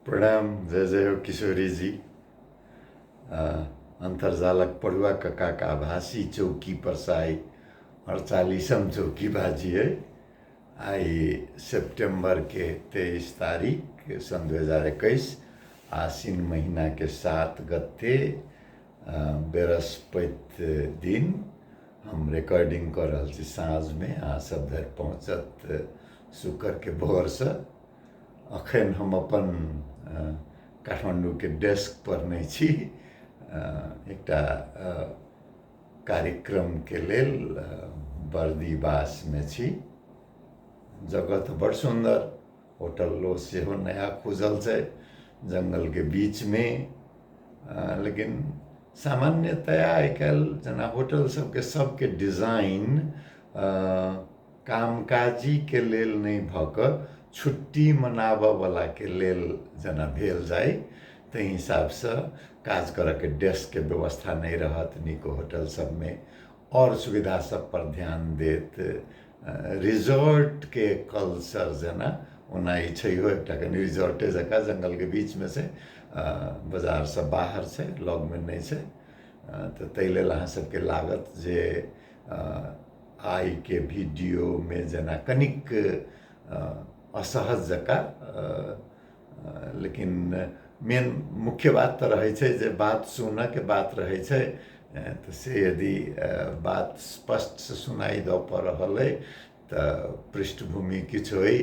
प्रणाम। जय जय हो किशोरी जी। अंतर्जालक पड़ुआ कक्का का भाषी चौकी परसाई 48 चौकी बाजी है। आई सितंबर के 23 तारीख सन 2021 आश्विन महीना के 7 गते बृहस्पति दिन हम रिकॉर्डिंग कर रहा छी साँझ में। अहाँ सब धरि पहुँचत शुक्र के भोर से। अखन हम अपन काठमांडू के डेस्क पर नहीं छी, एकटा कार्यक्रम के लेल बर्दीवास में छी। जगह तो बड़ सुंदर, होटल सेहो नया खुजल है जंगल के बीच में। लेकिन सामान्यतया आइ काल्हि जना होटल सबके डिजाइन कामकाजी के लेल नहीं भऽ कऽ छुट्टी मनाबऽ वाला के लेल जना भेल जाय, ताहि हिसाब से काज करऽ के डेस्क के व्यवस्था नहीं रहत नीक होटल सब में, और सुविधा सब पर ध्यान देत। रिजॉर्ट के कल्चर जना ओना ई छैहो एकटा कनि रिजॉर्टे जकाँ जंगल के बीच में से, बाजार से बाहर से लग में नहीं से। तो ताहि लेल अहाँ सबके लागत जे आई के वीडियो में जना कनिक असहज जकाँ, लेकिन मेन मुख्य बात तो रहे छे जे बात सुनऽ के बात रहे छे। तो से यदि बात स्पष्ट से सुनाई दऽ पा रहल है तो पृष्ठभूमि किछु है,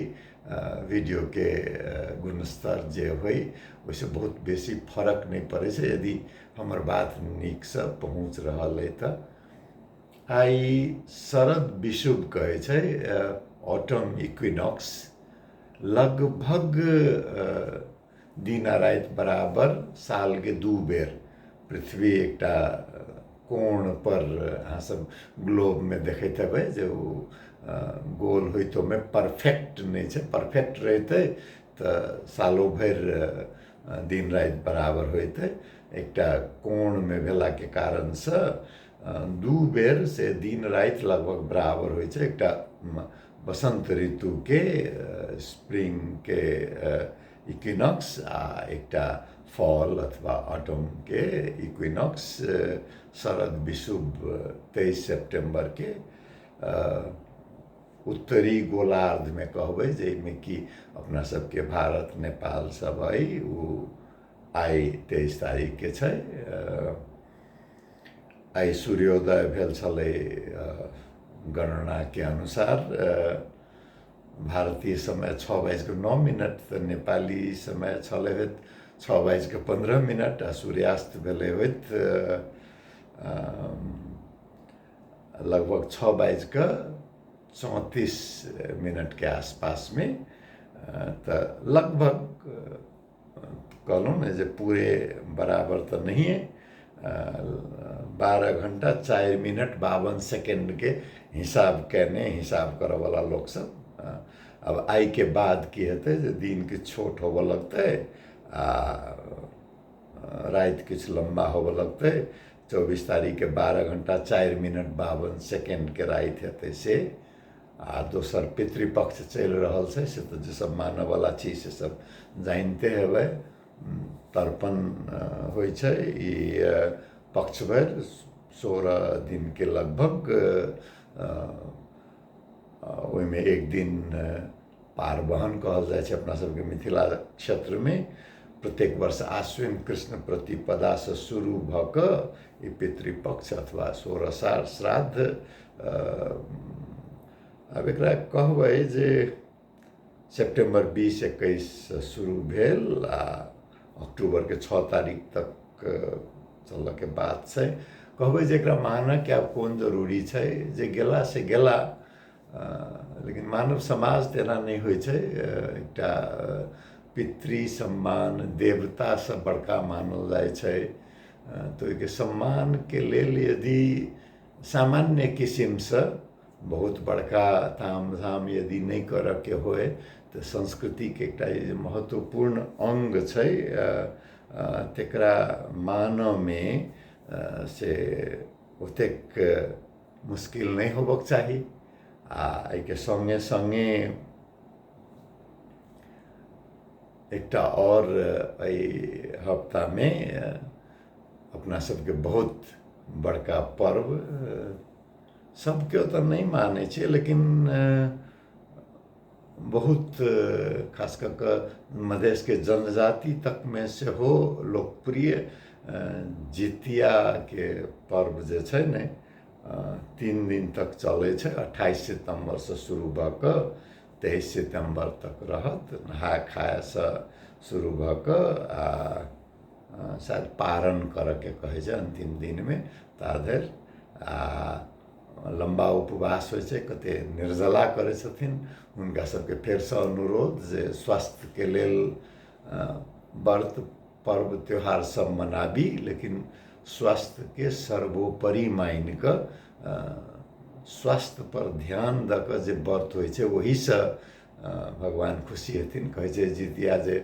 वीडियो के गुणस्तर जे होइ वैसे बहुत बेसी फर्क नहीं पड़े छे यदि हमर बात नीक से पहुँच रहल है। तो आई शरद विषुव कहे छे, ऑटम इक्विनॉक्स। लगभग दिन आ रात बराबर साल के 2 बेर पृथ्वी एकटा कोण पर अहाँ सब ग्लोब में देखैत हेबै जे गोल होइ तो में परफेक्ट नहीं छे। परफेक्ट रहते तो सालों भर दिन रात बराबर होते, एकटा कोण में भेला के कारण से 2 बेर से दिन रात लगभग बराबर होइ छे। एकटा बसंत ऋतु के स्प्रिंग के इक्विनॉक्स आ एकटा फॉल अथवा ऑटम के इक्विनॉक्स शरद विषुव 23 सितंबर के उत्तरी गोलार्ध में कहबै, जैमें कि अपना सबके भारत नेपाल सब है, वो आई 23 तारीख के छै। आई सूर्योदय भेल छलै गणना के अनुसार भारतीय समय 6:09, तो नेपाली समय छलै होइत 6:15 आ सूर्यास्त भेलै होइत लगभग 6:34 के आसपास में। तो लगभग कहलूँ न जे पूरे बराबर तो नहीं है, 12 घंटा 4 मिनट 52 सेकेंड के हिसाब करे वाला लोग सब। अब आई के बाद की हेतै जे दिन के छोट होबऽ लगतै आ रात किछ लंबा होबऽ लगतै। 24 तारीख के 12 घंटा 4 मिनट 52 सेकेंड के रात हेतै से। आ दोसर पितृपक्ष चल रहल छै, से तो जे सब मानव वाला चीज से सब जानते हेबै। तर्पण होइ छै ई पक्ष भर 16 दिन के लगभग, ओहिमे एक दिन पारवहन कहल जाय छै अपना सबके मिथिला क्षेत्र में। प्रत्येक वर्ष आश्विन कृष्ण प्रतिपदा से शुरू भऽ कऽ ई पितृपक्ष अथवा 16 श्राद्ध, अब एकरा कहबै जे सितंबर 20-21 से शुरू भेल आ अक्टूबर के 6 तारीख तक चलऽ के बात छै। कहबै जे एकरा मानऽ के आब कोन जरूरी छै, जे गेला से गेला। लेकिन मानव समाज तेना नहीं होइ छै। एकटा पितृ सम्मान देवता से बड़का मानल जाय छै। तो एक सम्मान के लेल यदि सामान्य किस्म से बहुत बड़का ताम झाम यदि नहीं करऽ के होए, तो संस्कृति के एकटा महत्वपूर्ण अंग छै, तेकरा मानऽ में से ओतेक मुश्किल नहीं होबक चाही। आ एके संगे संगे एकटा और एहि हफ्ता में अपना सबके बहुत बड़का पर्व सबके तो नहीं माने छे, लेकिन बहुत खास कर के मधेश के जनजाति तक में से हो लोकप्रिय जितिया के पर्व जे छै ने 3 दिन तक चले छै। 28 सितंबर से शुरू भ क 23 सितंबर तक रहत। नहा खाए से शुरू भ क शायद पारण कर के कहे छै अंतिम दिन में ताधर लंबा उपवास हो छै। कते निर्जला करे छथिन, उनका सबके फिर से अनुरोध जे स्वास्थ्य के लेल व्रत पर्व त्योहार सब मनाबी, लेकिन स्वास्थ्य के सर्वोपरि मान क स्वास्थ्य पर ध्यान द क जे व्रत होइ छै वही से भगवान खुशी हेथिन। कहे छै जितिया जे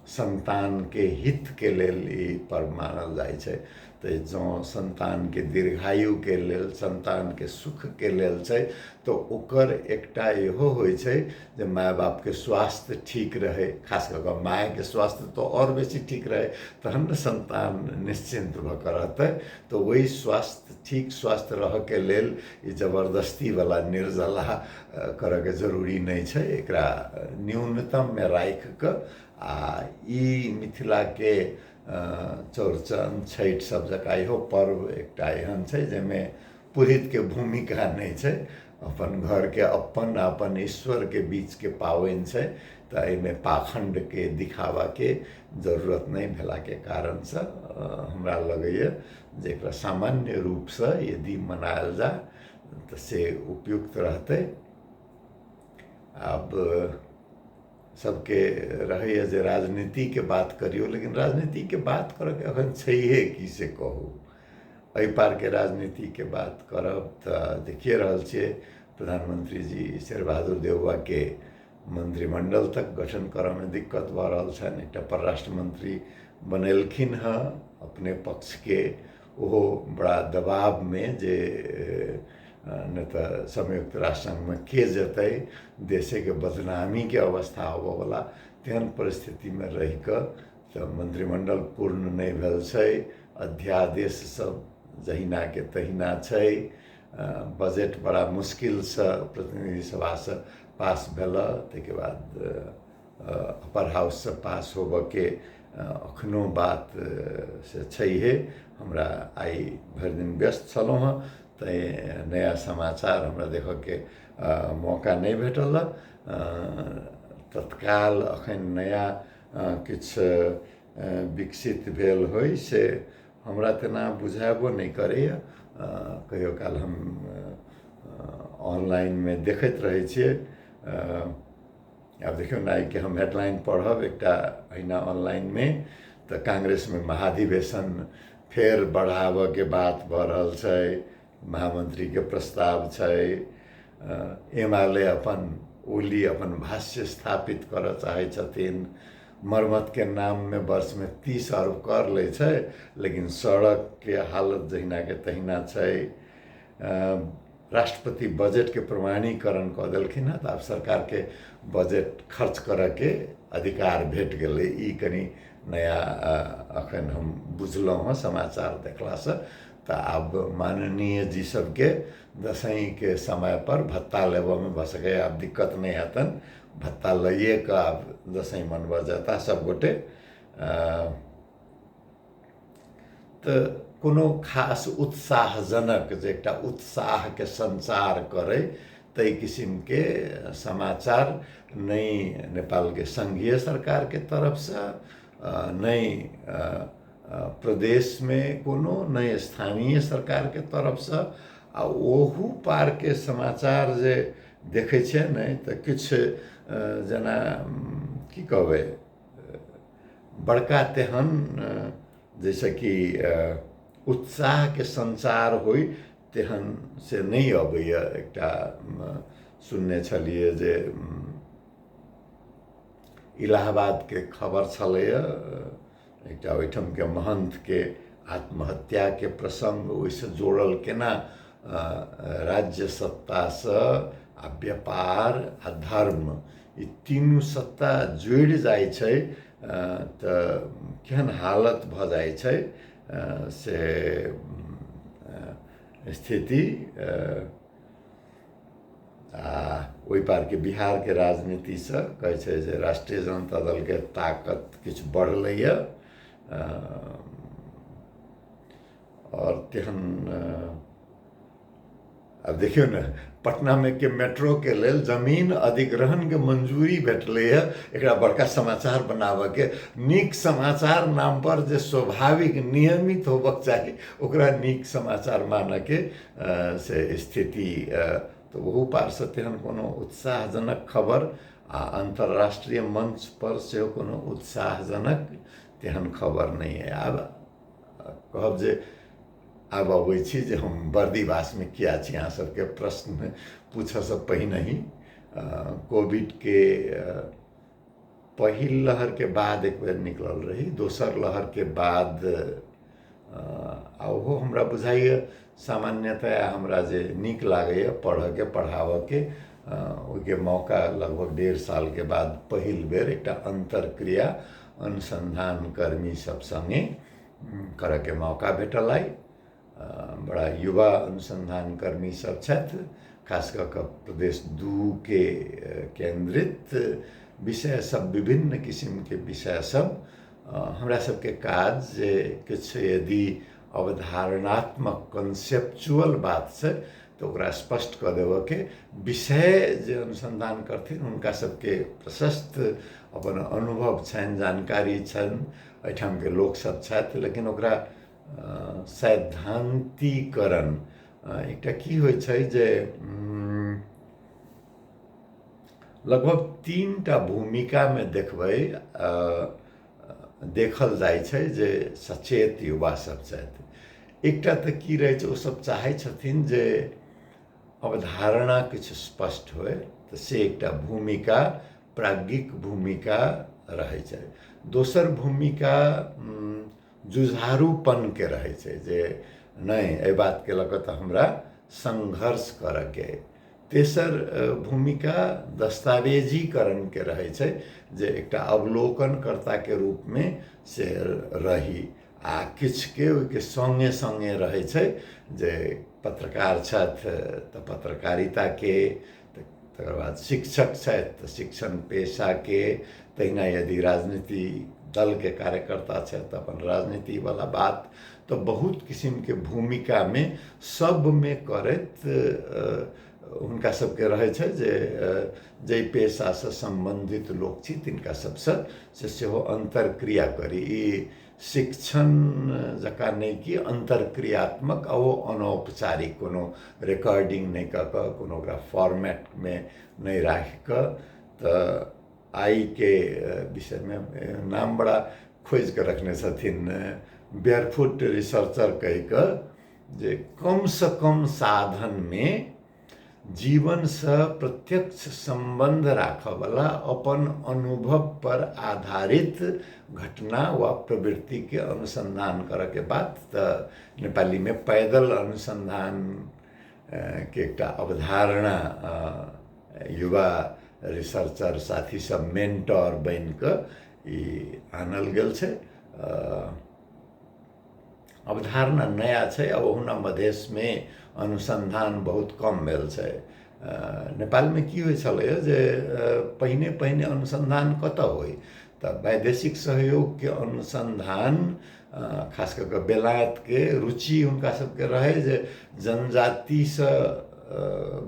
संतान के हित के लेल ई पर्व मानल जाय छै। तो जो संतान के दीर्घायु के लेल, संतान के सुख के लेल छै, तो ओकर एकटा इहो होइ छै जे माय बाप के स्वास्थ्य ठीक रहे, खास करके माय के स्वास्थ्य तो और बेसी ठीक रहे, तहन न संतान निश्चिंत भ क रहतै। तो वही स्वास्थ्य ठीक स्वास्थ्य रह के लेल ई जबरदस्ती वाला निर्जला करे के जरूरी नहीं छै। एकरा न्यूनतम में राख क ई मिथिला के चौरचन छठ सब जका इहो पर्व एकटा एहन छै जेमे पुरोहित के भूमिका नहीं छै। अपन घर के अपन ईश्वर के बीच के पावन छै, तो एहिमे पाखंड के दिखावा के जरूरत नहीं भेला के कारण से हमरा लगैए जे एकरा सामान्य रूप से यदि मनायल जाए तो से उपयुक्त रहते। अब सबके रहे जे राजनीति के बात करियो, लेकिन राजनीति के बात करे के अखन छैहे की से कहू। एहि पार के राजनीति के बात करब तो देखिए रहल छियै प्रधानमंत्री जी शेर बहादुर देउवा के मंत्रिमंडल तक गठन करे में दिक्कत भ रहल छन। एकटा परराष्ट्र मंत्री बनेलखिन ह अपने पक्ष के, ओहो बड़ा दबाव में जे न तो संयुक्त राष्ट्र संघ में के जते, देशे के बदनामी के अवस्था होबे वाला तेहन परिस्थिति में रह क तो मंत्रिमंडल पूर्ण नहीं भेल छै। अध्यादेश सब जहिना के तहिना छै। बजट बड़ा मुश्किल से प्रतिनिधि सभा से पास भेल, ताके बाद अपर हाउस से पास होबे के अखनो बात से छैहे। हमरा आई भरि दिन व्यस्त छलहुँ हँ, तो नया समाचार हमरा देखऽ के मौका नहीं भेटल। तत्काल अखन नया किछ विकसित भेल होइ से हमरा तेना बुझाबो नहीं करैए। कहियो काल हम ऑनलाइन में देखैत रहे छियै। अब देखियो ना कि हम हेडलाइन पढ़ब एकटा अहिना ऑनलाइन में, तो कांग्रेस में महाधिवेशन फेर बढ़ावे के बात भ रहल छै, महामंत्री के प्रस्ताव छै। एमाले अपन ओली अपन भाष्य स्थापित कर चाहे छथिन। मरम्मत के नाम में वर्ष में 30 अरब कर ले छै, लेकिन सड़क के हालत जहिना के तहिना छै। राष्ट्रपति बजट के प्रमाणीकरण कर देलखिन है, तो अब सरकार के बजट खर्च करे के अधिकार भेट गेलै। ई कनी नया अखन हम बुझलहुँ हँ समाचार देखला से। तो अब माननीय जी सबके दशई के समय पर भत्ता लेबे में भ सके अब दिक्कत नहीं हेतन। भत्ता लइए का अब दशई मनबा जाता सब गोटे। तो कोनो खास उत्साहजनक जे एकटा उत्साह के संचार करे तई किस्म के समाचार नहीं नेपाल के संघीय सरकार के तरफ से, नहीं प्रदेश में कोनो, नहीं स्थानीय सरकार के तरफ से। आ ओहू पार के समाचार जे देखे छे नहीं तो किछ जना की कहबे बड़का तेहन जैसे कि उत्साह के संचार होई तेहन से नहीं अबैया। एकटा सुनने छलिए जे इलाहाबाद के खबर छलैया, एकटा ओहिठाम के महंत के आत्महत्या के प्रसंग ओहिसे जोड़ल केना राज्य सत्ता से आ व्यापार आ धर्म ई तीनू सत्ता जोड़ि जाइ छै तऽ केहन हालत भऽ जाइ छै से स्थिति ओहि पारके बिहारके राजनीतिसँ कहै छै जे राष्ट्रीय जनता दलके ताकत किछु बढ़लैए और तेहन अब देखियो ने पटना में के मेट्रो के लेल जमीन अधिग्रहण के मंजूरी भेटलै है। एकरा बड़का समाचार बनाबऽ के, नीक समाचार नाम पर जे स्वाभाविक नियमित होबक चाही ओकरा नीक समाचार मानऽ के से स्थिति तो ओहू पार से तेहन कोनो उत्साहजनक खबर आ अंतर्राष्ट्रीय मंच पर से कोनो उत्साहजनक तेहन खबर नहीं है। आब कहब जे आब अबै छी जे हम बर्दीवासमे किया छी, अहाँ सबके प्रश्न पूछऽसँ पहिने ही कोविड के पहिल लहर के बाद एक बेर निकलल रही, दोसर लहर के बाद आ ओहो हमरा बुझाइए सामान्यतया हमरा जे नीक लागैए पढ़ऽके पढ़ाबऽके ओहिके मौका लगभग 1.5 साल के बाद पहिल बेर एकटा अंतरक्रिया अनुसंधान कर्मी सब संगे करऽके मौका भेटल आई। बड़ा युवा अनुसंधान कर्मी सब छथि, खास कऽ कऽ प्रदेश 2 के केंद्रित विषय सब, विभिन्न किस्म के विषय सब। हमरा सबके काज जे किछु यदि अवधारणात्मक कॉन्सेप्चुअल बात छै तो ओकरा स्पष्ट कऽ देबऽ के, विषय जे अनुसंधान करथिन हुनका सबके प्रशस्त अपन अनुभव छनि, जानकारी छनि, एहिठाम के लोक सब छथि, लेकिन ओकरा सैद्धांतिकरण एकटा की होइ छै जे लगभग 3टा भूमिका में देखबै देखल जाइ छै जे सचेत युवा सब छथि। एकटा तऽ की रहै छै, ओ सब चाहै छथिन जे अवधारणा किछु स्पष्ट होय, तऽ से एकटा भूमिका, प्राज्ञिक भूमिका रहै छै। दोसर भूमिका जुझारूपन के रहै छै जे नहीं एहि बात के लऽ कऽ तऽ हमरा संघर्ष करऽ के। तेसर भूमिका दस्तावेजीकरण के रहै छै जे एकटा अवलोकनकर्ता के रूप में से रही, आ किछु के ओहिके संगे संगे रहै छै जे पत्रकार छथि तऽ पत्रकारिता के, तकर बाद शिक्षक छथि तऽ शिक्षण पेशा के, तहिना यदि राजनीति दल के कार्यकर्ता छथि तऽ अपन राजनीति वाला बात, तो बहुत किस्म के भूमिका में सब में करैत हुनका सबके रहै छै जे जै पेशा से संबंधित लोक छी तिनका सबसँ से सेहो अंतरक्रिया करी। ई शिक्षण जकाँ नहीं कि अंतरक्रियात्मक आ वो अनौपचारिक, कोनो रिकॉर्डिंग नहीं कऽ कऽ, कोनो ओकरा फॉर्मेट में नहीं राखि कऽ। तऽ आई के विषय में नाम बड़ा खोज के रखने छथिन, बेयरफुट रिसर्चर कहि कऽ, जे कम से कम साधन में जीवन से प्रत्यक्ष संबंध राखऽ वाला अपन अनुभव पर आधारित घटना वा प्रवृत्ति के अनुसंधान करऽ के बात। तऽ नेपाली में पैदल अनुसंधान के एकटा अवधारणा युवा रिसर्चर साथी सब मेंटर बनि कऽ ई आनल गेल छै। अवधारणा नया छै, आ ओहुना मधेश में अनुसंधान बहुत कम भेल छै। नेपाल में की होइ छलै जे पहिने पहिने अनुसंधान कतऽ होइ तऽ वैदेशिक सहयोग के अनुसंधान, खास कऽ कऽ बेलायत के रुचि हुनका सबके रहे जे जनजाति से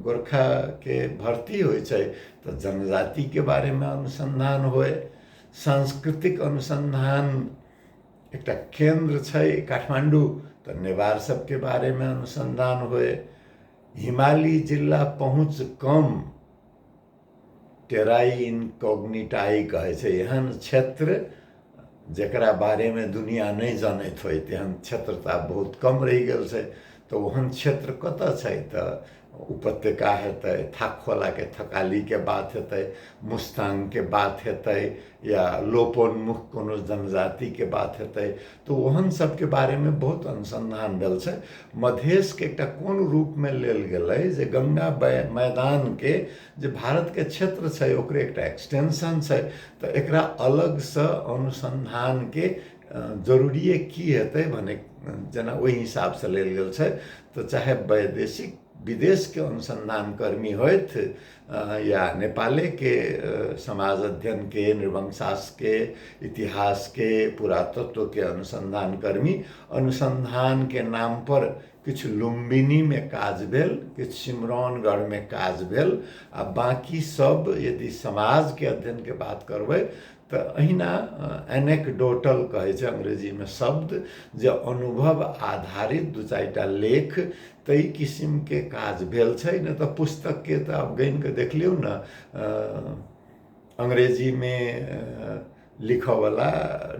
गोरखा के भर्ती होइ छै तऽ जनजाति के बारे में अनुसंधान होय। सांस्कृतिक अनुसंधान एकटा केंद्र छै काठमांडू, तऽ नेवार सब के बारे में अनुसंधान होय। हिमालय जिला पहुँच कम, टेराई इनकॉग्निटाई कहै छै, एहन क्षेत्र जकरा बारे में दुनिया नहीं जानैत होय, तेहन क्षेत्र तऽ बहुत कम रहि गेल छै। तऽ ओहन क्षेत्र कतऽ छै तऽ उपत्यका हेतै, थाकखोला के थकाली के बात हेतै, मुस्ताङ के बात हेतै, या लोपोन्मुख कोनो जनजाति के बात हेतै, तो ओहन सब के बारे में बहुत अनुसंधान भेल छै। मधेश के एकटा कोन रूप में लेल गेलै जे गंगा मैदान के जे भारत के क्षेत्र छै ओकरे एकटा एक्सटेंशन छै, तो एकरा अलग से अनुसंधान के जरूरिए की हेतै भने जेना ओहि हिसाब से लेल गेल छै। तो चाहे वैदेशिक विदेश के अनुसंधान कर्मी होत या नेपाले के समाज अध्ययन के, नृवंशशास्त्र के, इतिहास के, पुरातत्व के अनुसंधान कर्मी, अनुसंधान के नाम पर किछु लुम्बिनी में काज भेल, किछु सिमरौनगढ़ में काज भेल, आ बाकी सब यदि समाज के अध्ययन के बात करबै तो अहिना एनेक्डोटल कहे छै अंग्रेजी में शब्द, जे अनुभव आधारित दू चारिटा लेख तई किस्म के काज भेल छै। न तो पुस्तक के तो आप गइन के देख लियो न, अंग्रेजी में लिखो वाला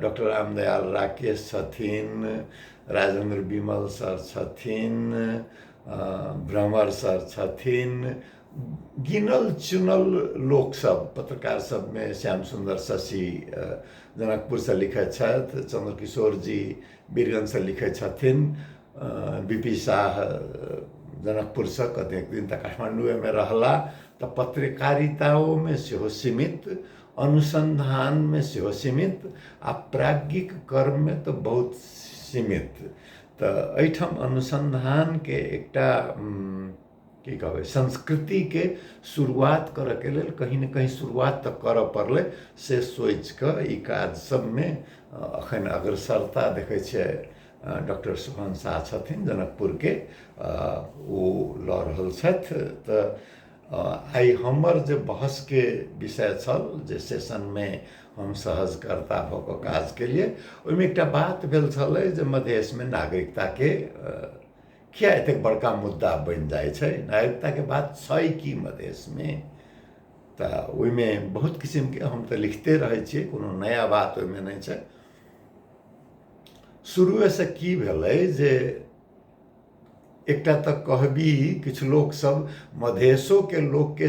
डॉक्टर रामदयाल राकेश छथिन, राजेंद्र विमल सर छथिन, भ्रमर सर छथिन, गिनल चुनल लोक सब, पत्रकार सब में श्याम सुंदर शशि जनकपुर से लिखे छथि, चंद्रकिशोर जी वीरगंज से लिखे छथिन, बीपी शाह जनकपुर से कतेक दिन तक काठमांडू में रहला, तो पत्रकारिताओं में सेहो सीमित, अनुसंधान में सेहो सीमित, आ प्राज्ञिक कर्म में तो बहुत सीमित। तो एहिठाम अनुसंधान के एकटा की कहबै संस्कृति के शुरुआत करे के लेल कहीं न कहीं शुरुआत तो करऽ पड़लै, से सोच के ई काज सब में अखन अग्रसरता देखै छै। डॉक्टर सुभन शाह छथिन जनकपुर के, ओ लऽ रहल छथि। तो आई हमर जे बहस के विषय छल, जे सेशन में हम सहजकर्ता भऽ कऽ काज केलिए, ओहिमे एकटा बात भेल छलै जे मधेश में नागरिकता के किया एतेक बड़का मुद्दा बन जाए छै, नागरिकता के बात छै कि मधेश में। तो ओहिमे बहुत किस्म के हम तो लिखते रहे छियै, कोनो नया बात ओहिमे नहीं छै। शुरू से की भेलै जे एकटा तो कहबी किछु लोक सब मधेशो के लोक के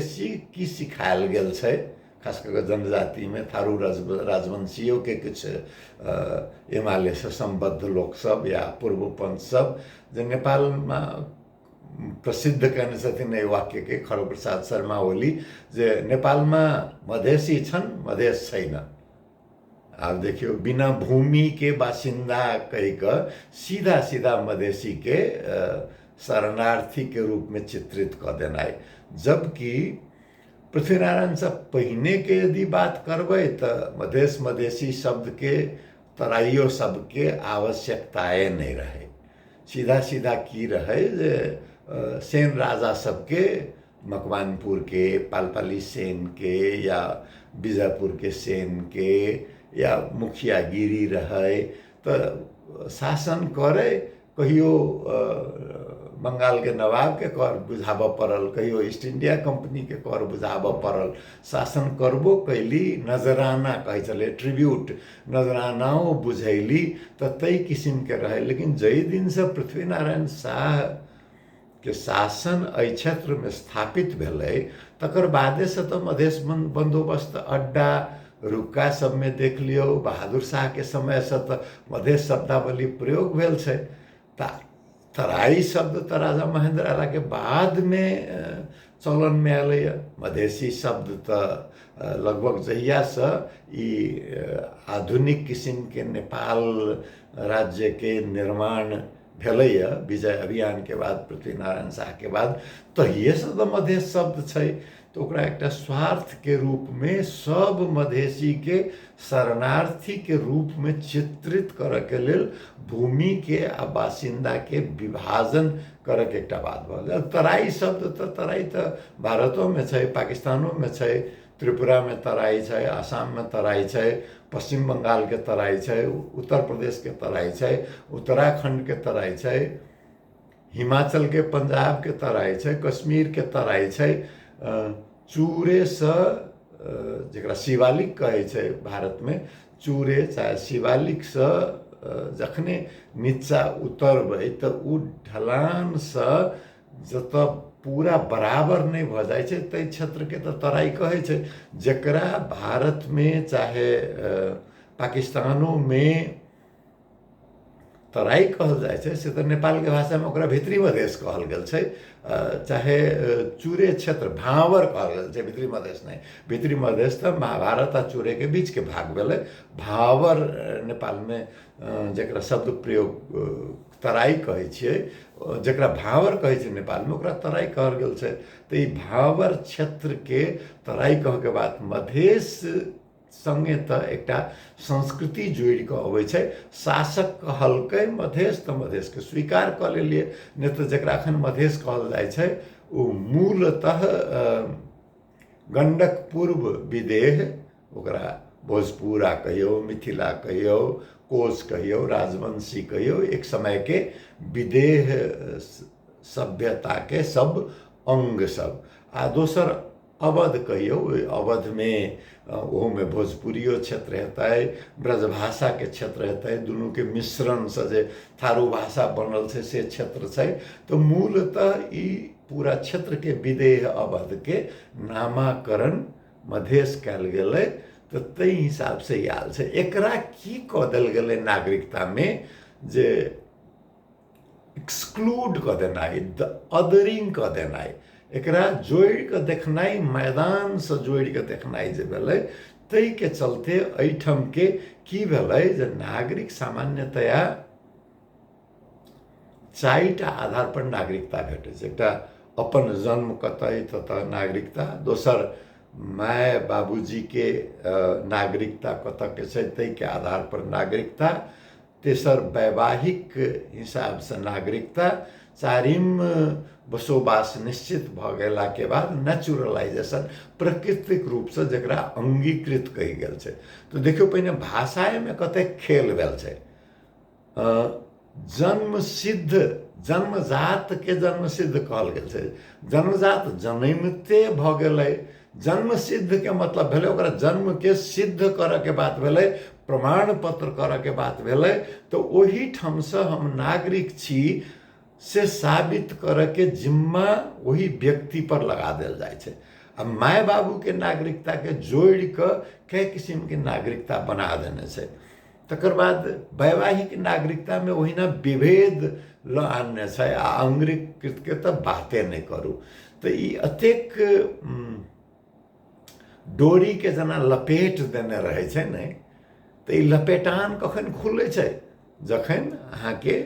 की सिखायल गेल छै, खास करके जनजाति में थारू राजवंशियों के कुछ एमाले से संबद्ध लोक सब या पूर्वपंथ सब, जे नेपाल में प्रसिद्ध कहने छथिन एहि वाक्य के खड़ग प्रसाद शर्मा ओली, जे नेपाल में मधेसी छन्, मधेश छैन। आप देखियो बिना भूमि के बासिंदा कह कर सीधा सीधा मधेसी के शरणार्थी के रूप में चित्रित कर देना है। जबकि पृथ्वीनारायण से पहिने के यदि बात करबै तो मधेश मधेसी शब्द के तराइयो शब्द के आवश्यकताएं नहीं रहे। सीधा सीधा की रहे जे सेन राजा सबके, मकवानपुर के, पालपाली सेन के, या बीजापुर के सेन के, या मुखियागिरी रहे, तो शासन करे, कहियो बंगाल के नवाब के कर बुझाबऽ पड़ल, कहियो ईस्ट इंडिया कंपनी के कर बुझाबऽ पड़ल, शासन करबो कैली, नजराना कहे चले, ट्रिब्यूट नजरानाओ बुझैली, तो तई किस्म के रहे। लेकिन जई दिन से पृथ्वीनारायण शाह के शासन एहि क्षेत्र में स्थापित भेलै, तकर बादे से तो मधेश बंदोबस्त अड्डा रुक्का सब में देख लियो, बहादुर शाह के समय से तो मधेश शब्दावली प्रयोग भेल छै। तराई शब्द तो राजा महेंद्र आला के बाद में चलन में आल। मधेसी शब्द तो लगभग जहिया से आधुनिक किस्म के नेपाल राज्य के निर्माण भेलैय, विजय अभियान के बाद, पृथ्वीनारायण शाह के बाद, तहिए से तो मधेश शब्द छै। तो ओकरा एकटा स्वार्थ के रूप में सब मधेसी के शरणार्थी के रूप में चित्रित करे के लेल भूमि के आ बासिंदा के विभाजन करे के एकटा बात भऽ। तराई शब्द तो तराई तो भारतों में छै, पाकिस्तानों में छै, त्रिपुरा में तराई छै, आसाम में तराई छै, पश्चिम बंगाल के तराई छै, उत्तर प्रदेश के तराई छै, उत्तराखंड के तराई छै, हिमाचल के, पंजाब के तराई छै, कश्मीर के तराई छै। चूरे से जरा शिवालिक कहे छै भारत में, चूरे चाहे शिवालिक से जखने नीचा उतरबै तो उ ढलान से जत पूरा बराबर नहीं भ जाए छै तै क्षेत्र के तो तराई कहे छै, जकरा भारत में चाहे पाकिस्तानों में तराई कहल जाए छै से तो नेपाल के भाषा में ओकरा भित्री मधेश कहल गेल छै। चाहे चूरे क्षेत्र भावर कहल गेल छै, भित्री मधेश नहीं। भित्री मधेश तो महाभारत आ चूरे के बीच के भाग भेलै। भावर नेपाल में जकरा शब्द प्रयोग तराई कहे छियै, जकरा भावर कहे छै नेपाल में, ओकरा तराई कहल गेल छै। तो ई भावर क्षेत्र के तराई कह के बाद मधेश संगे तो एकटा संस्कृति जोड़ के अबै छै। शासक कहलकै मधेश तो मधेश के स्वीकार कर लेलिए, नहीं तो जकरा अखन मधेश कहल जाए छै वो मूलतः गंडक पूर्व विदेह, ओकरा भोजपुरा कहियो, मिथिला कहियो, कोश कहियो, राजवंशी कहियो, एक समय के विदेह सभ्यता के सब अंग सब। आ दोसर अवध कहियो, अवध में ओहो में भोजपुरियो क्षेत्र हेतै, ब्रजभाषा के क्षेत्र हेतै, दुनू के मिश्रण से जे थारू भाषा बनल छै से क्षेत्र छै। तो मूलतः ई पूरा क्षेत्र के विदेह अवध के नामाकरण मधेश कयल गेलै। तो तै हिसाब से आयल छै। एकरा की कऽ देल गेलै नागरिकता में, जे एक्सक्लूड कऽ देनाइ, अदरिंग कऽ देनाइ, एकरा जोड़ के देखनाइ, मैदान से जोड़ के देखनाइ जे भेलै, तै के चलते एहिठाम के की भेलै जे नागरिक सामान्यतया चारिटा आधार पर नागरिकता भेटै छै। एकटा अपन जन्म कतय ततऽ नागरिकता, दोसर माय बाबूजी के नागरिकता कतऽ के छै तै के आधार पर नागरिकता, तेसर वैवाहिक हिसाब से नागरिकता, चारिम बसोबास निश्चित भ गेला के बाद नेचुरलाइजेशन, प्राकृतिक रूप से जकरा अंगीकृत कही गेल छै। तो देखियो पहिने भाषाए में कते खेल भेल छै। जन्म सिद्ध, जन्मजात के जन्म सिद्ध कहल गेल छै। जन्मजात जन्मते भ गेलै, जन्म सिद्ध के मतलब भेलै ओकरा जन्म के सिद्ध करऽ के बात भेलै, प्रमाण पत्र करऽ के बात भेलै। तो ओही ठाम से हम नागरिक छी से साबित करऽ के जिम्मा वही व्यक्ति पर लगा देल जाए छै। अब माय बाबू के नागरिकता के जोड़ के कई किस्म के नागरिकता बना देने छै। तकर बाद वैवाहिक नागरिकता में ओहिना विभेद ल आनने छै, आ अंगीकृत के तो बाते नहीं करू। तो ई अतेक डोरी के जना लपेट देने रहे छै ने, तो ई लपेटान कखन खुले छै, जखन अहाँ के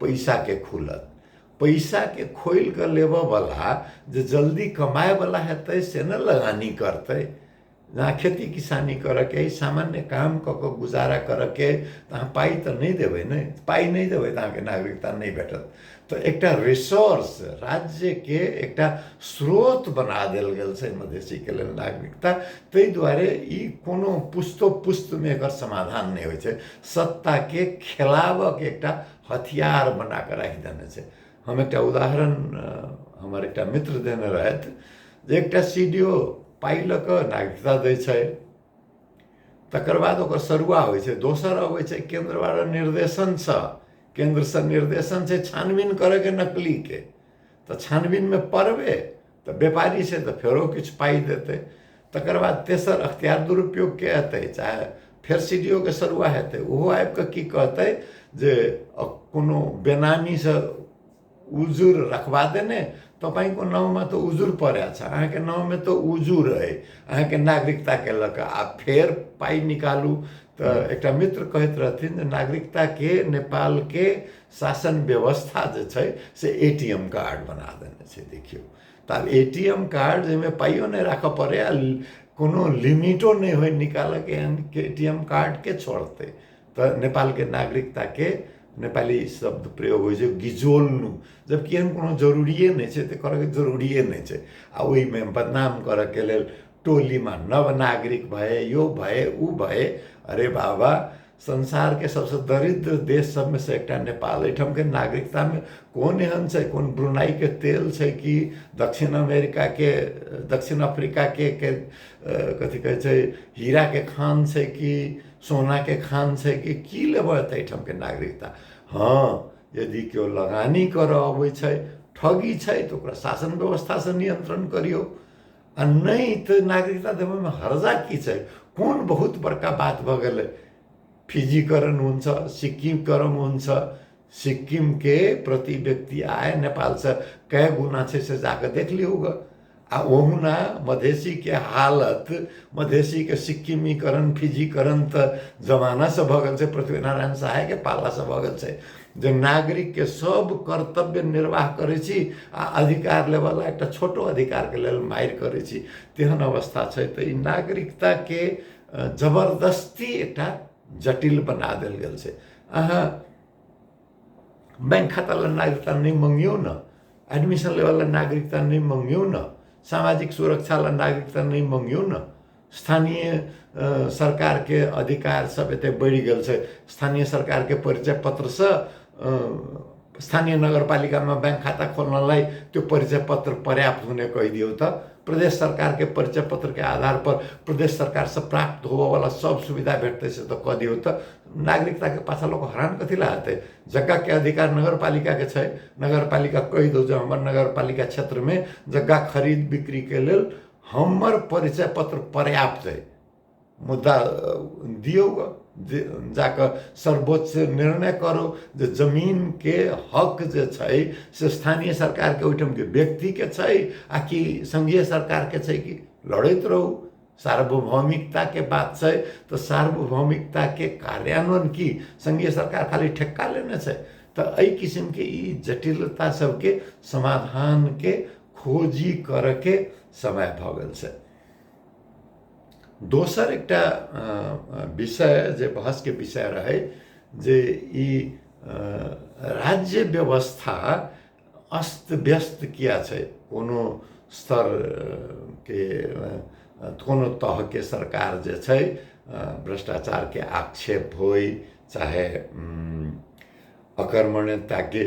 पैसा के खुलत। पैसा के खोल के लेबऽ वाला जो जल्दी कमाए वाला हेतै से न लगानी करतै। जहाँ खेती किसानी करऽ के, सामान्य काम कऽ के गुजारा करऽ के, तहाँ पाई तो नहीं देबै ने, पाई नहीं देबै तो अहाँके नागरिकता नहीं भेटत। तो एकटा रिसोर्स, राज्य के एकटा स्रोत बना देल गेल छै मधेसी के लेल नागरिकता। तै दुआरे ई कोनो पुस्तो पुस्त में एकर समाधान नहीं होइ छै। सत्ता के खेलाबऽ के एकटा हथियार बना के राखि देने छै। हम एकटा उदाहरण हमर एकटा मित्र देने रहथि, जे एकटा सीडीओ पाई लऽ कऽ नागरिकता दै छै, तकर बाद ओकर सरुआ होइ छै। दोसर अबै छै केंद्रवाला निर्देशन से, केंद्र से निर्देशन छै छानबीन करे के नकली के। तो छानबीन में पड़बे तो व्यापारी से तो फेरो किछु पाई देते। तकर बाद तेसर अख्तियार दुरुपयोग के हेतै, चाहे फेर सीडीओ के सरुआ हेतै, ओहो आबि कऽ की कहतै जे कोनो बेनामी से उजुर रखवा देने, तपाईँको नाउँमा तो उजुर परेको छ, अहाँके नाउँ में तो उजुर है, अहाँके नागरिकता के लऽ कऽ आ फेर पाई निकालू। तो एकटा मित्र कहैत रहथिन जे नागरिकता के नेपाल के शासन व्यवस्था जे छै से एटीएम कार्ड बना देने छै। देखियो, तो आब एटीएम कार्ड जाहिमे पाइयो नहीं राखऽ पड़े, आ कोनो लिमिटो नहीं होइ निकालऽ के एटीएम कार्ड के छोड़तै। तो नेपाल के नागरिकता के नेपाली शब्द प्रयोग होइ छै गिजोल्नु, जबकि एहन कोनो जरूरिए नहीं छै, तो करऽ के जरूरिए नहीं छै। आ ओहि में बदनाम करऽ के लेल टोली में नव नागरिक भए, यो भए, ऊ भए। अरे बाबा, संसार के सबसे दरिद्र देश सब में से एकटा नेपाल। एहिठाम के नागरिकता में कोन एहन छै, कोन ब्रुनाई के तेल छै कि दक्षिण अमेरिका के, दक्षिण अफ्रीका के कथी कहै छै हीरा के खान छै कि सोना के खान छै कि की लेबै एहिठाम के नागरिकता। हाँ, यदि केओ लगानी करऽ अबै छै, ठगी छै तो ओकरा शासन व्यवस्था से नियंत्रण करियो, आ नहीं तो नागरिकता देवे में हर्जा की छै? कौन बहुत बड़का बात भ गेलै? फिजीकरण हुन्छ, सिक्किमकरण हुन्छ, सिक्किम के प्रति व्यक्ति आय नेपाल से कै गुना छै से जाकर देख लियोगा। आ ओहुना मधेसी के हालत, मधेसी के सिक्किमीकरण फिजीकरण तो जमाना से भ गेल छै, पृथ्वीनारायण सहाय के पाला से भ गेल छै, जे नागरिक के सब कर्तव्य निर्वाह करे छी आ अधिकार लेवला एक छोटो अधिकार के लेल मारि करे छी, तेहन अवस्था छै। तो ई नागरिकता के जबरदस्ती एक जटिल बना देल गेल छै। अहाँ बैंक खाता ला नागरिकता नहीं मंगियो न, एडमिशन लेवल नागरिकता नहीं मंगियो न, सामाजिक सुरक्षा ला नागरिकता नहीं मंगियो न। स्थानीय सरकार के अधिकार सब एते बढ़ी गेल छै। स्थानीय सरकार के परिचय पत्र से स्थानीय नगरपालिका में बैंक खाता खोल्नलाई त्यो परिचय पत्र पर्याप्त हुने कहिदियो त। प्रदेश सरकार के परिचय पत्र के आधार पर प्रदेश सरकार से प्राप्त होने वाला सब सुविधा भेटते से तो कह दियो त। नागरिकता के पाछा लोग हैरान कथी ला हेतै? जगह के अधिकार नगरपालिका के छै, नगरपालिका कहि दो जो हमर नगरपालिका क्षेत्र में जगह खरीद बिक्री के लेल हमर परिचय पत्र पर्याप्त है, मुद्दा दियो, जाकर सर्वोच्च निर्णय करो जे जमीन के हक जे छै से स्थानीय सरकार के ओहिठाम के व्यक्ति के छै आ कि संघीय सरकार के छै कि लड़ैत रहू। सार्वभौमिकता के बात छै तो सार्वभौमिकता के कार्यान्वयन की संघीय सरकार खाली ठेक्का लेने छै। तो एहि किस्म के ई जटिलता सबके समाधान के खोजी करके समय भ गेल छै। दोसर एकटा विषय जे बहस के विषय रहे जे ई राज्य व्यवस्था अस्त व्यस्त किया छै। कोनो स्तर के कोनो तह के सरकार जे छै भ्रष्टाचार के आक्षेप होई, चाहे अकर्मण्यता के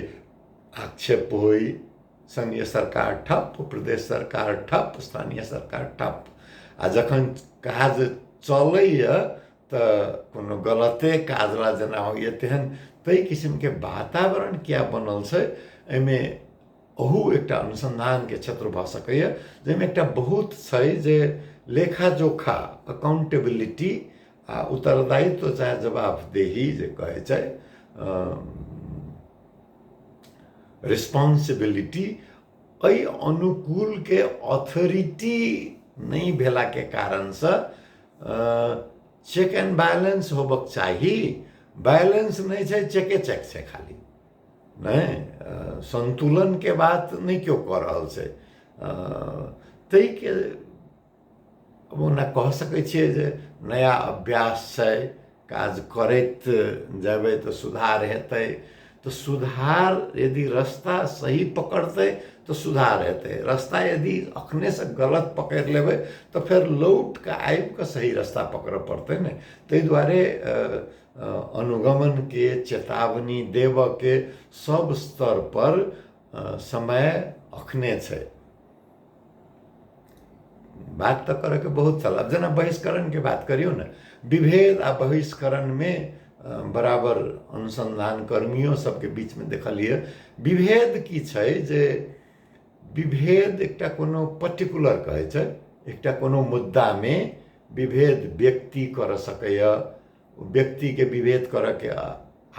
आक्षेप होई, संघीय सरकार ठप, प्रदेश सरकार ठप, स्थानीय सरकार ठप। आ जखन काज चलैया तो कोनो गलते काजला जेना होइए तेहन तई किस्म के वातावरण क्या बनल छै। एमे ओहू एकटा अनुसंधान के क्षेत्र भ सकैया, जेमे एकटा बहुत छै जे लेखा जोखा, अकाउंटेबिलिटी आ उत्तरदायित्व चाहे जवाबदेही जे कहे छै, रिस्पॉन्सिबिलिटी, एहि अनुकूल के अथॉरिटी नहीं भेला के कारण से चेक एंड बैलेंस होबक चाहिए। बैलेंस नहीं छै, चेके चेक छै खाली, नहीं संतुलन के बात नहीं क्यों कर रहल छै। तई के अब ओना कह सकै छियै जे नया अभ्यास छै, काज करैत जेबै तो सुधार हेतै। तो सुधार यदि रास्ता सही पकड़ते तो सुधार हेतै, रास्ता यदि अखने से गलत पकड़ लेबै तो फिर लौट के आबि के सही रास्ता पकड़ पड़तै ने। ताहि दुआरे अनुगमन के, चेतावनी देव के सब स्तर पर समय अखने छै। बात तो करे के बहुत चल। अब जना बहिष्करण के बात करियो ना, विभेद आ बहिष्करण में बराबर अनुसंधान कर्मियों सबके बीच में देखलिए विभेद की छै जे विभेद एकटा कोनो पर्टिकुलर कहे छै, एकटा कोनो मुद्दा में विभेद व्यक्ति कर सकैया, व्यक्ति के विभेद करे के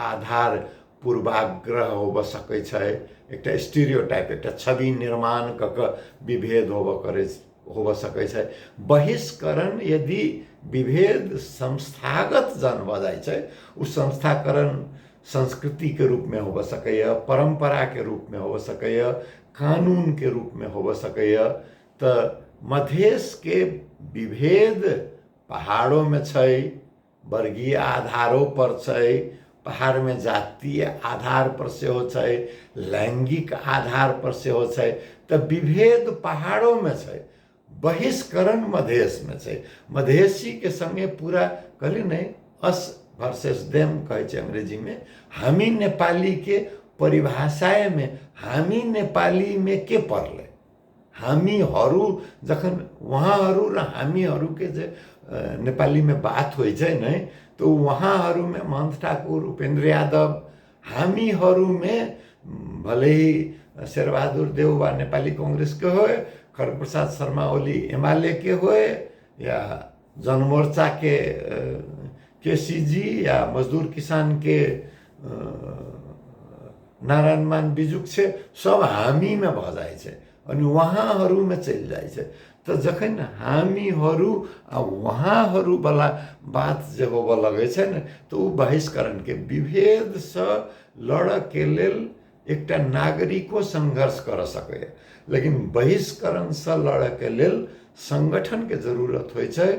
आधार पूर्वाग्रह होब सकै छै, एकटा स्टीरियोटाइप, एकटा छवि निर्माण क के विभेद होब सकै छै। बहिष्करण यदि विभेद संस्थागत जन भ जाइ छै, उ संस्थाकरण संस्कृति के रूप में हो सकैया, परंपरा के रूप में हो सकैया, कानून के रूप में हो सकैया। तो मधेश के विभेद पहाड़ों में छै, वर्गीय आधारों पर छै, पहाड़ में जातीय आधार पर से हो छै, लैंगिक आधार पर से हो छै। तो विभेद पहाड़ों में छै, बहिष्करण मधेश में छै। मधेसी के संगे पूरा कहली नहीं, अस वर्सेस देम कहे छै अंग्रेजी में। हामी नेपाली के परिभाषाए में हामी नेपाली में के पड़ले, हामीहरू जखन वहाँहरू र हामीहरू के जे नेपाली में बात होइ छै नहीं, तो वहाँहरू में महंत ठाकुर, उपेंद्र यादव, हामीहरू में भले ही शेरबहादुर देउवा नेपाली कांग्रेस के होए, खड्गप्रसाद शर्मा ओली एमाले के होए, या जनमोर्चा के केसीजी, या मजदूर किसान के नारायणमान बिजुक छे, सब हामीमा भजाइ छै अनि उहाँहरूमा चलि जाइ छै। त जखन हामीहरू आ उहाँहरूवाला बात जे होबऽ लगै छै ने, त ऊ बहिष्करण के विभेद से लड़ऽ के लेल एकटा नागरिको संघर्ष कर सकैए, लेकिन बहिष्करण से लड़ऽ के लेल संगठन के जरूरत होइ छै,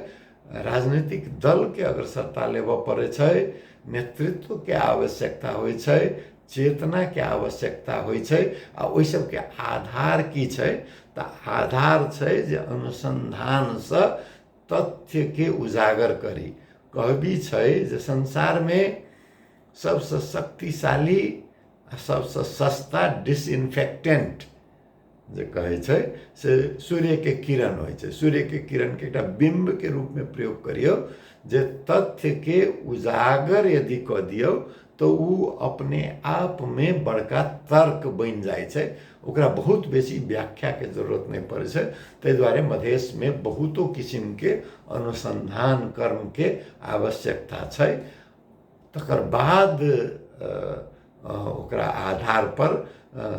राजनीतिक दल के अग्रसरता लेबऽ पड़ै छै, नेतृत्व के आवश्यकता होइ छै, चेतना के आवश्यकता होइ छै। आ ओइ सब के आधार की छै? त आधार छै जे अनुसंधान से तथ्य के उजागर करी। कहबी छै जे संसार में सबसे शक्तिशाली, सबसे सस्ता डिसइन्फेक्टेंट जे कहै छै से सूर्य के किरण होइ छै। सूर्य के किरण के एकटा बिंब के रूप में प्रयोग करियो, जे तथ्य के उजागर यदि क दियो तो ऊ अपने आप में बड़का तर्क बन जाए छै, ओकरा बहुत बेसी व्याख्या के जरूरत नहीं पड़े छै। ताहि दुआरे मधेश में बहुतो किसिम के अनुसंधान कर्म के आवश्यकता छै। तकर बाद ओकरा आधार पर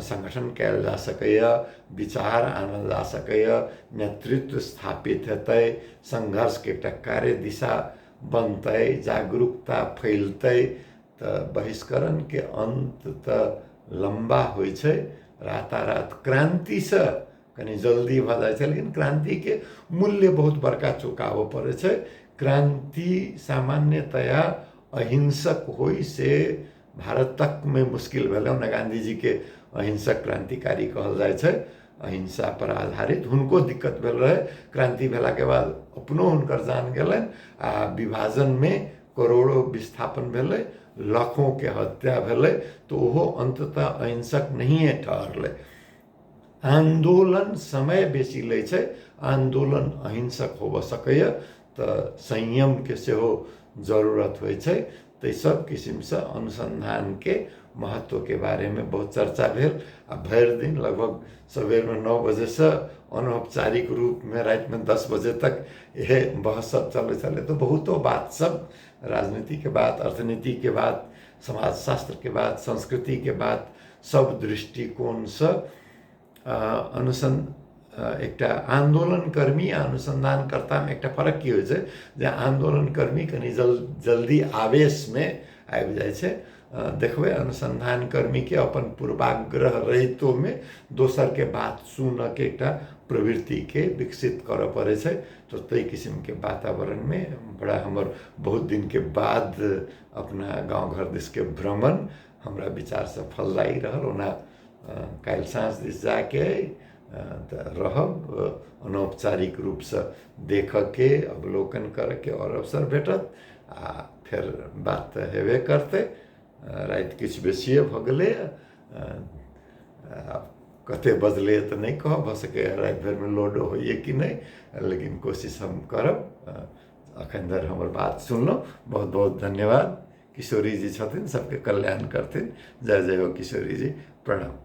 संगठन कैल जा सकैया, विचार आनल जा सकैया, नेतृत्व स्थापित हेतै, संघर्ष के एकटा कार्य दिशा बनतै, जागरूकता फैलतै। त बहिष्करण के अंत त लंबा होइ छै, रातारात क्रांति से कनी जल्दी भ जाइ छै, लेकिन क्रांति के मूल्य बहुत बड़का चुकावऽ पड़ै छै। क्रांति सामान्यतया अहिंसक होइ से भारत तक में मुश्किल भेलै। ओना गांधी जी के अहिंसक क्रांतिकारी कहल जाइ छै, अहिंसा पर आधारित। हुनको दिक्कत भेल रहे, क्रांति भेला के बाद अपनो हुनकर जान गेलनि, आ विभाजन में करोड़ों विस्थापन भेलै, लाखों के हत्या भेलै, तो ओहो अंततः अहिंसक नहीं ठहरलै। आंदोलन समय बेसी लै छै, आंदोलन अहिंसक होबऽ सकैया, त संयम के सेहो जरूरत होइ छै। तो सब किस्म से अनुसंधान के महत्व के बारे में बहुत चर्चा भेल। आ भरि दिन लगभग सवेर में 9 बजे से अनौपचारिक रूप में रात में 10 बजे तक यह बहस सब चले चले। तो बहुतो बात सब, राजनीति के बात, अर्थनीति के बात, समाजशास्त्र के बात, संस्कृति के बात, सब दृष्टिकोण से एकटा आंदोलनकर्मी आ अनुसंधानकर्ता में एकटा फरक की होइ छै, जे आंदोलनकर्मी कनी जल्दी आवेश में आबि जाइ छै। देखबै अनुसंधानकर्मी के अपन पूर्वाग्रह रहितो में दोसर के बात सुनऽ के एकटा प्रवृत्ति के विकसित करऽ पड़ै छै। तो तई किस्म के वातावरण में बड़ा हमर बहुत दिन के बाद अपना गांव घर दिस के भ्रमण हमरा विचार से फलदायी रहल। ओना काल्हि साँझ दिस जाके रहब, अनौपचारिक रूप से देख के, अवलोकन करके और अवसर भेटत, आ फिर बात तो हेबे करते। रात किछु बेसिए भ गेलै, कते बजलै तो नहीं कह भ सके, रात भर में लोडो होइए कि नहीं, लेकिन कोशिश हम करब। अखन धरि हमर बात सुनलहुँ, बहुत बहुत धन्यवाद। किशोरी जी छथिन, सबके कल्याण करथिन। जय जय हो किशोरी जी, प्रणाम।